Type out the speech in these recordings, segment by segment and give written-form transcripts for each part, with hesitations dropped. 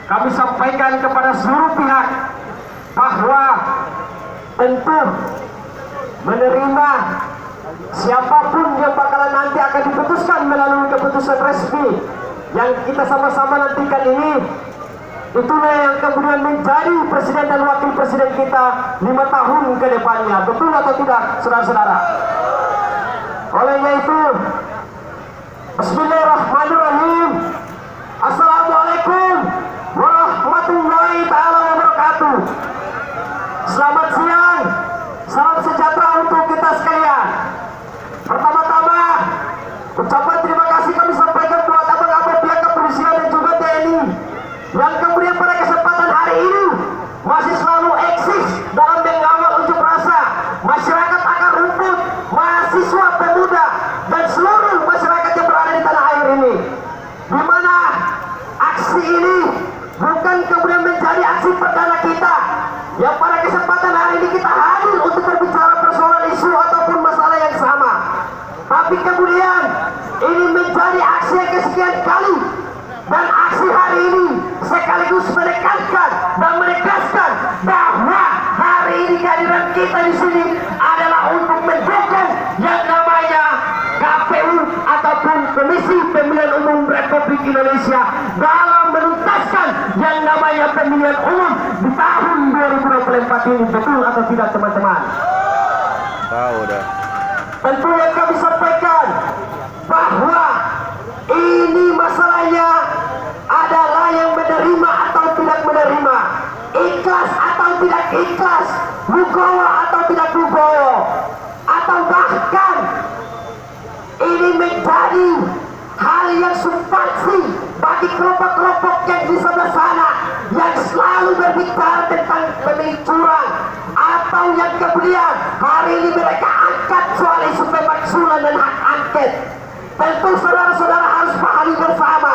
kami sampaikan kepada seluruh pihak bahwa tentu menerima siapapun yang bakalan nanti akan diputuskan melalui keputusan resmi yang kita sama-sama nantikan ini. Itulah yang kemudian menjadi presiden dan wakil presiden kita 5 tahun ke depannya. Betul atau tidak, saudara-saudara? Olehnya itu, bismillahirrahmanirrahim. Assalamualaikum warahmatullahi ta'ala wabarakatuh. Selamat siang, salam sejahtera untuk kita sekalian. Pertama-tama, ucapan terima kasih kami sampaikan buat abang-abang pihak kepolisian dan juga TNI yang kemudian pada kesempatan hari ini masih selalu eksis dalam mengawal unjuk rasa masyarakat akar rumput, mahasiswa, pemuda, dan seluruh masyarakat yang berada di tanah air ini, di mana aksi ini bukan kemudian menjadi aksi perdana kita yang pada kesempatan hari ini kita hadir untuk berbicara persoalan isu ataupun masalah yang sama, tapi kemudian ini menjadi aksi yang kesekian kali. Dan aksi hari ini sekaligus menekankan dan menegaskan bahwa hari ini kehadiran kita di sini adalah untuk mendukung yang namanya KPU ataupun Komisi Pemilihan Umum Republik Indonesia dalam menuntaskan yang namanya pemilihan umum di tahun 2024 ini. Betul atau tidak, teman-teman? Tahu dah. Tentu yang kami sampaikan bahwa ini masalahnya adalah yang menerima atau tidak menerima, ikhlas atau tidak ikhlas, legowo atau tidak legowo, atau bahkan ini menjadi hal yang substansi bagi kelompok-kelompok yang di sebelah sana yang selalu berbicara tentang pemilik curang, atau yang kemudian hari ini mereka angkat soal isu pemakzulan dan hak angket. Tentu saudara-saudara harus pahami bersama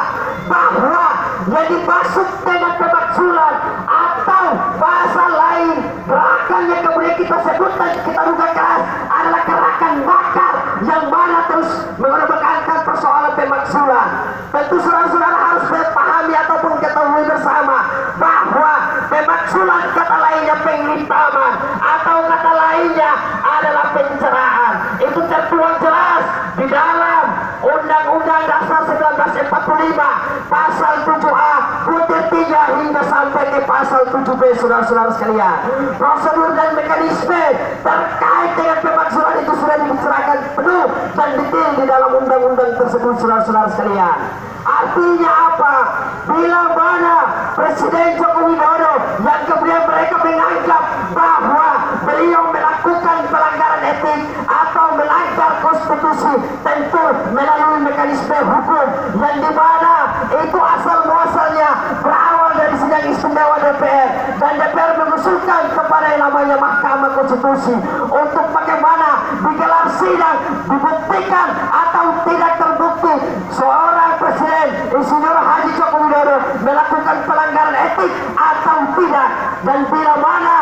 bahwa yang dimaksud dengan pemakzulan atau bahasa lain gerakan yang kemudian kita sebutkan, kita duga keras adalah gerakan makar yang mana terus mengedepankan persoalan pemakzulan. Tentu saudara-saudara harus pahami ataupun ketahui bersama bahwa pemakzulan kata lainnya penghimpaman atau kata lainnya adalah pencerahan. Itu tertuang jelas di dalam Undang-Undang Dasar 1945 pasal 7A butir 3 hingga sampai ke pasal 7B, saudara-saudara sekalian. Prosedur dan mekanisme terkait dengan pemakzulan itu sudah dibicarakan penuh dan detail di dalam undang-undang tersebut, saudara-saudara sekalian. Artinya apa? Bila mana Presiden Joko Widodo yang kemudian mereka menganggap bahwa beliau melakukan pelanggaran etik atau melanggar konstitusi, tentu melalui mekanisme hukum yang dimana itu asal muasalnya berawal dari sidang istimewa DPR, dan DPR mengusulkan kepada yang namanya Mahkamah Konstitusi untuk bagaimana digelar sidang dibuktikan atau tidak terbukti seorang Presiden Insinyur Haji Joko Widodo melakukan pelanggaran etik atau tidak. Dan bila mana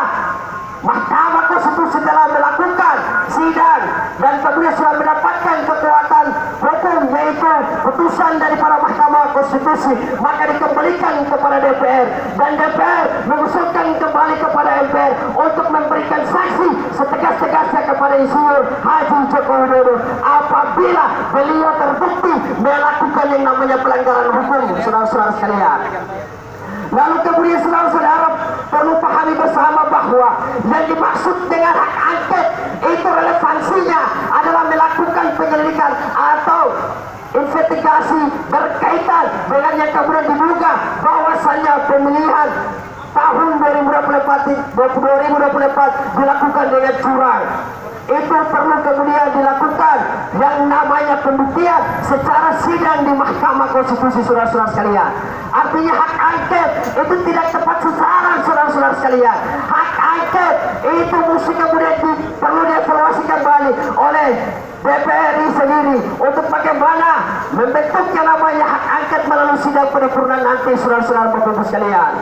Mahkamah Konstitusi telah melakukan sidang dan kemudian sudah mendapatkan kekuatan hukum, yaitu putusan daripada Mahkamah Konstitusi, maka dikembalikan kepada DPR, dan DPR mengusulkan kembali kepada MPR untuk memberikan sanksi setegas-tegasnya kepada Insinyur Haji Joko Widodo apabila beliau terbukti melakukan yang namanya pelanggaran hukum, saudara-saudara sekalian. Lalu kemudian saudara-saudara perlu pahami bersama bahwa yang dimaksud dengan hak angket itu relevansinya adalah melakukan penyelidikan atau investigasi berkaitan dengan yang kemudian diduga bahwasannya pemilihan tahun 2024 dilakukan dengan curang. Itu perlu kemudian dilakukan yang namanya pembuktian secara sidang di Mahkamah Konstitusi, saudara-saudara sekalian. Artinya hak angket itu tidak tepat sasaran, saudara-saudara sekalian. Hak angket itu mesti kemudian perlu dievaluasi kembali oleh DPR sendiri untuk bagaimana membentuk yang namanya hak angket melalui sidang paripurna nanti, saudara-saudara Bapak-Ibu sekalian.